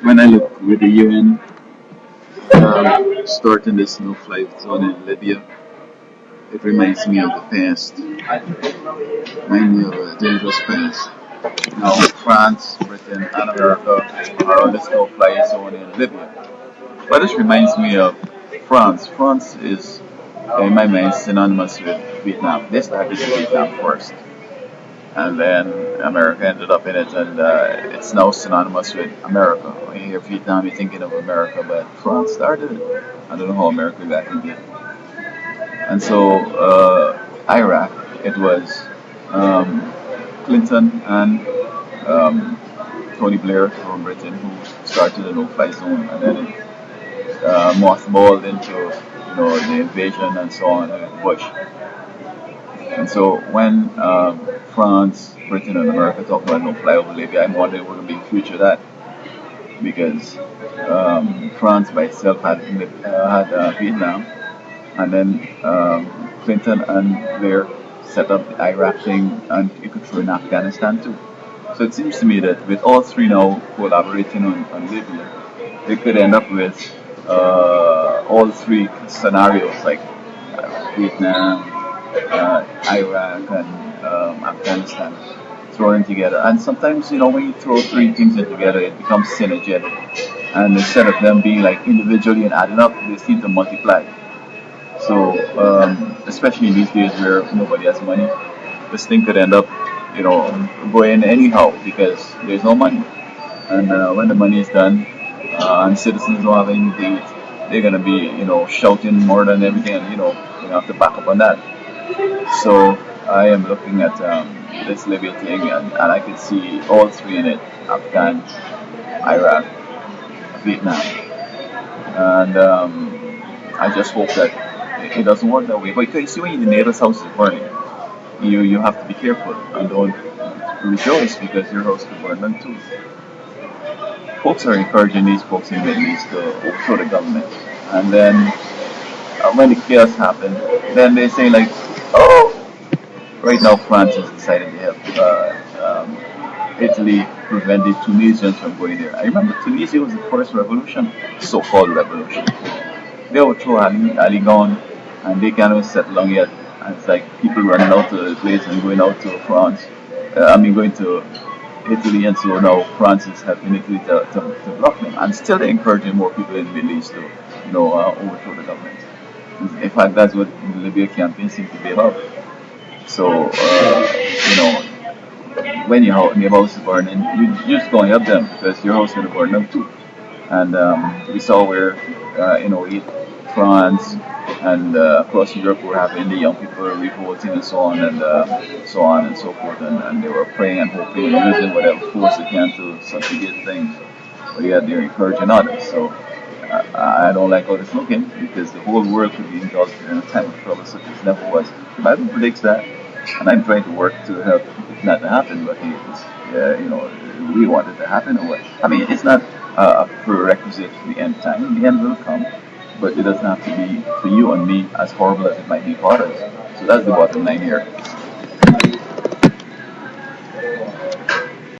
When I look with the UN starting this no-fly zone in Libya, it reminds me of the past. Reminds me of a dangerous past. Now, France, Britain, and America are on this no-fly zone in Libya. But this reminds me of France. France is, in my mind, synonymous with Vietnam. They started with Vietnam first, and then America ended up in it, and it's now synonymous with America. When you hear Vietnam, you're thinking of America, but France started it. I don't know how America got in there. And so Iraq, it was um, Clinton and Tony Blair from Britain who started the no-fly zone, and then it mothballed into the invasion and so on with Bush. And so when France, Britain, and America talk about no-fly over Libya, I'm wondering what will be the future of that, because France by itself had Vietnam, and then Clinton and Blair set up the Iraq thing, and you could throw in Afghanistan too. So it seems to me that with all three now collaborating on Libya, they could end up with all three scenarios like Vietnam, Iraq, and Afghanistan thrown together. And sometimes, when you throw three things in together, it becomes synergetic. And instead of them being like individually and adding up, they seem to multiply. So, especially in these days where nobody has money, this thing could end up, going anyhow because there's no money. And when the money is done, and citizens don't have any date, they're gonna be, shouting more than everything, and you have to back up on that. So I am looking at this Libya thing, and I can see all three in it: Afghan, Iraq, Vietnam, and I just hope that it doesn't work that way. But you see, when the neighbor's house is burning, you have to be careful and don't rejoice because your house could burn down too. Folks are encouraging these folks in the Middle East to overthrow the government, and then when the chaos happens, then they say like, oh, right now France has decided to help Italy prevent the Tunisians from going there. I remember Tunisia was the first revolution, so-called revolution. They overthrew Ali gone, and they can't even settle down yet. And it's like people running out to the place and going out to France. Going to Italy, and so now France is helping Italy to block them. And still they're encouraging more people in the Middle East to, overthrow the government. In fact, that's what the Libya campaign seems to be about. So, when your house is burning, you just don't help them because your house is going to burn them too. And we saw where, France and across Europe were having the young people revolting and so on and so on and so forth, and they were praying and hoping and using whatever force they can to subjugate things. But yet they're encouraging others. So I don't like how it's looking because the whole world could be engulfed in a time of trouble such as never was. The Bible predicts that, and I'm trying to work to help it not to happen. But we want it to happen or what? I mean, it's not a prerequisite for the end time. The end will come, but it doesn't have to be for you and me as horrible as it might be for others. So that's the bottom line here.